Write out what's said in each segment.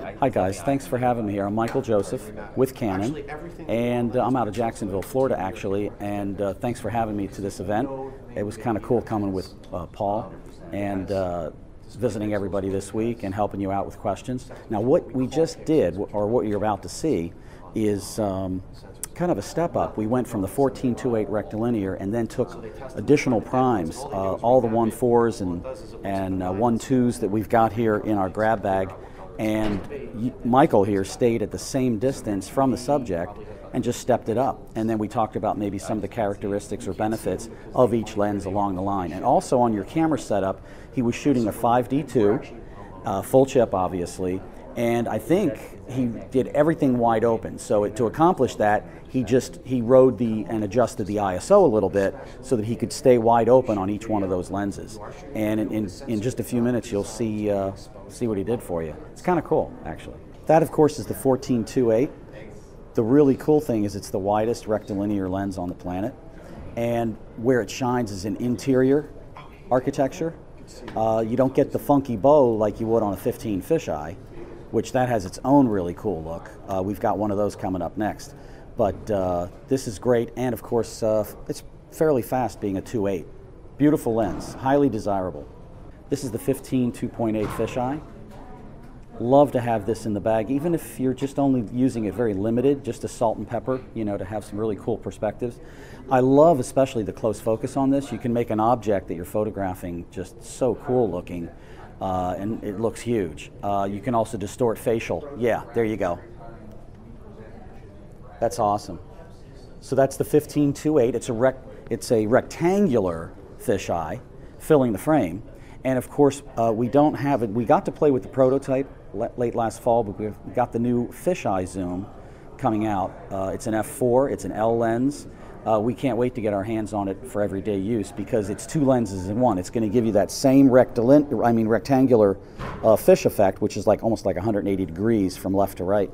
Hi guys, thanks for having me here. I'm Michael Joseph with Canon, and I'm out of Jacksonville, Florida actually, and thanks for having me to this event. It was kind of cool coming with Paul and visiting everybody this week and helping you out with questions. Now what we just did, or what you're about to see, is kind of a step up. We went from the 14-2.8 rectilinear and then took additional primes, all the 1.4s and 1.2s that we've got here in our grab bag, and Michael here stayed at the same distance from the subject and just stepped it up. And then we talked about maybe some of the characteristics or benefits of each lens along the line. And also on your camera setup, he was shooting a 5D2, full chip obviously, and I think he did everything wide open. So to accomplish that, he rode and adjusted the ISO a little bit so that he could stay wide open on each one of those lenses. And in just a few minutes, you'll see what he did for you. It's kind of cool, actually. That, of course, is the 14-2.8. The really cool thing is it's the widest rectilinear lens on the planet, and where it shines is in interior architecture. You don't get the funky bow like you would on a 15 fisheye, which that has its own really cool look. We've got one of those coming up next. But this is great, and of course, it's fairly fast being a 2.8. Beautiful lens, highly desirable. This is the 15 2.8 fisheye. Love to have this in the bag, even if you're just only using it very limited, just a salt and pepper, you know, to have some really cool perspectives. I love especially the close focus on this. You can make an object that you're photographing just so cool looking, and it looks huge. You can also distort facial. Yeah, there you go. That's awesome. So that's the 15-2.8. It's a rectangular fisheye filling the frame. And of course, we don't have it. We got to play with the prototype late last fall, but we got the new fisheye zoom coming out. It's an f4, it's an L lens. We can't wait to get our hands on it for everyday use because it's two lenses in one. It's going to give you that same rectangular fish effect, which is almost like 180 degrees from left to right,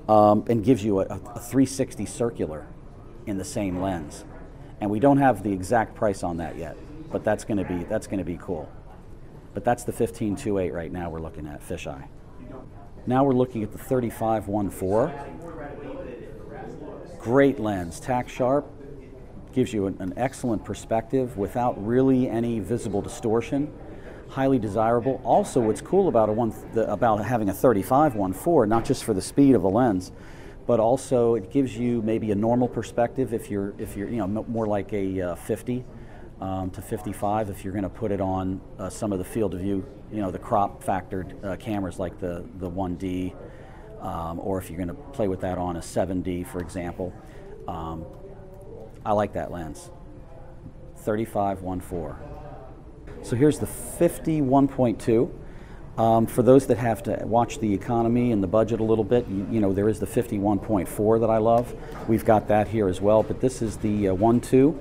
and gives you a 360 circular in the same lens. And we don't have the exact price on that yet, but that's going to be cool. But that's the 15-2.8 right now we're looking at, fisheye. Now we're looking at the 35-1.4. Great lens, tack sharp, gives you an excellent perspective without really any visible distortion. Highly desirable. Also, what's cool about having a 35-1.4, not just for the speed of the lens, but also it gives you maybe a normal perspective if you're more like a 50 to 55 if you're going to put it on some of the field of view, the crop factored cameras like the 1D, or if you're going to play with that on a 7D, for example. I like that lens. 35-1.4. So here's the 50-1.2. For those that have to watch the economy and the budget a little bit, there is the 50-1.4 that I love. We've got that here as well, but this is the 1.2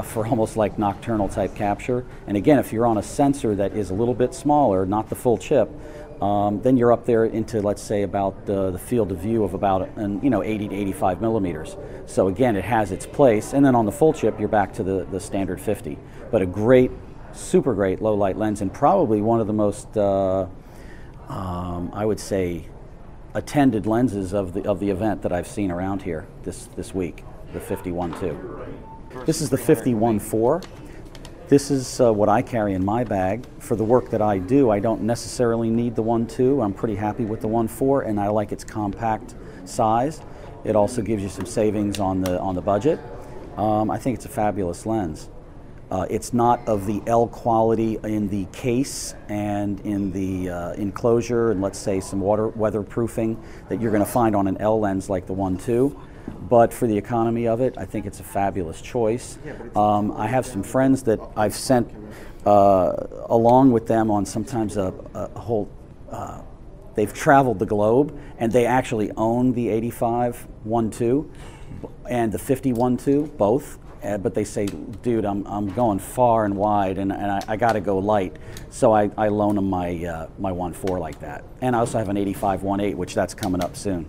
for almost like nocturnal type capture. And again, if you're on a sensor that is a little bit smaller, not the full chip, then you're up there into, let's say, about the field of view of about 80 to 85 millimeters. So again, it has its place. And then on the full chip, you're back to the standard 50. But a great, super great low light lens, and probably one of the most, I would say, attended lenses of the event that I've seen around here this week, the 51-2. This is the 51-4. This is what I carry in my bag. For the work that I do, I don't necessarily need the 1.2. I'm pretty happy with the 1.4, and I like its compact size. It also gives you some savings on the budget. I think it's a fabulous lens. It's not of the L quality in the case and in the enclosure and, let's say, some weatherproofing that you're going to find on an L lens like the 1.2. But for the economy of it, I think it's a fabulous choice. I have some friends that I've sent along with them on sometimes a whole, they've traveled the globe, and they actually own the 85-1.2 and the 50-1.2, both. But they say, dude, I'm going far and wide, and I got to go light. So I loan them my 1.4 like that. And I also have an 85-1.8, which that's coming up soon,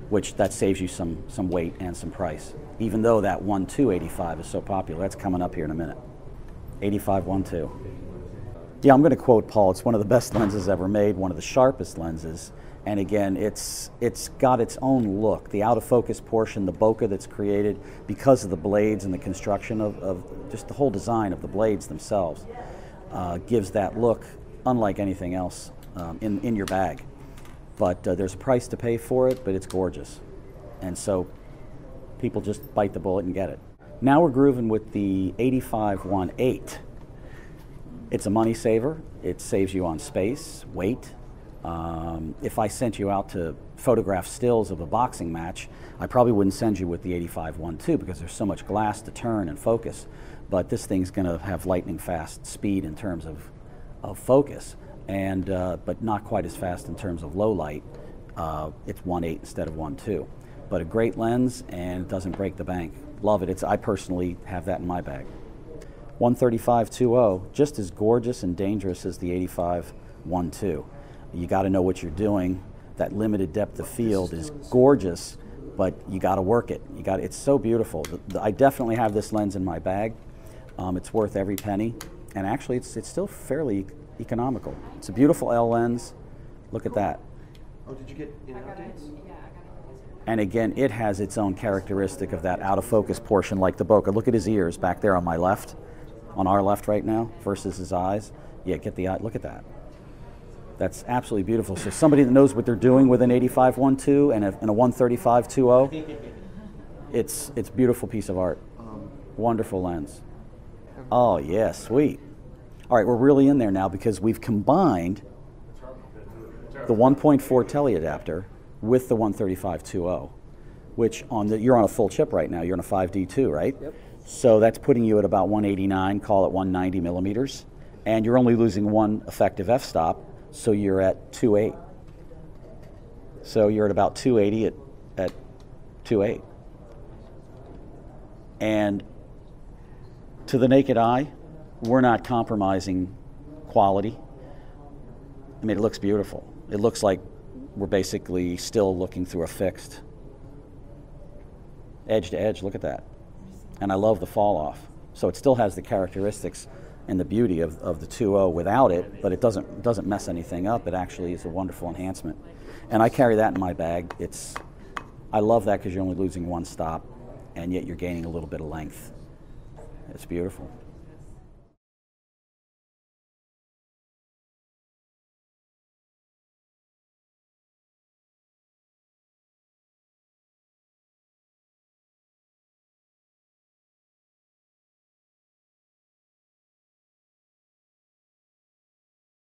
which that saves you some weight and some price. Even though that 1.2 85 is so popular, that's coming up here in a minute. 85-1.2. Yeah, I'm going to quote Paul. It's one of the best lenses ever made, one of the sharpest lenses, And again, it's got its own look. The out of focus portion, the bokeh that's created because of the blades and the construction of just the whole design of the blades themselves gives that look unlike anything else in your bag. But there's a price to pay for it, but it's gorgeous. And so people just bite the bullet and get it. Now we're grooving with the 85-1.8. It's a money saver. It saves you on space, weight. If I sent you out to photograph stills of a boxing match, I probably wouldn't send you with the 85-1.2 because there's so much glass to turn and focus. But this thing's going to have lightning fast speed in terms of focus, and but not quite as fast in terms of low light. It's 1.8 instead of 1.2. But a great lens, and it doesn't break the bank. Love it. I personally have that in my bag. 135-2.0, just as gorgeous and dangerous as the 85-1.2. You got to know what you're doing. That limited depth of field is gorgeous, but you got to work it. It's so beautiful. I definitely have this lens in my bag. It's worth every penny, and actually it's still fairly economical. It's a beautiful L lens. Look at that. Oh, did you get updates? And again, it has its own characteristic of that out of focus portion, like the bokeh. Look at his ears back there on my left, on our left right now, versus his eyes. Yeah, get the eye. Look at that. That's absolutely beautiful. So somebody that knows what they're doing with an 85-1.2 and a 135-2.0, it's a beautiful piece of art. Wonderful lens. Oh yeah, sweet. All right, we're really in there now because we've combined the 1.4 tele adapter with the 135-2.0, which you're on a full chip right now. You're on a 5D2, right? Yep. So that's putting you at about 189, call it 190 millimeters, and you're only losing one effective f-stop. So you're at 2.8. So you're at about 280 at 2.8. And to the naked eye, we're not compromising quality. I mean, it looks beautiful. It looks like we're basically still looking through a fixed. Edge to edge, look at that. And I love the fall off. So it still has the characteristics and the beauty of the 2.0 without it, but it doesn't mess anything up. It actually is a wonderful enhancement. And I carry that in my bag. I love that because you're only losing one stop, and yet you're gaining a little bit of length. It's beautiful.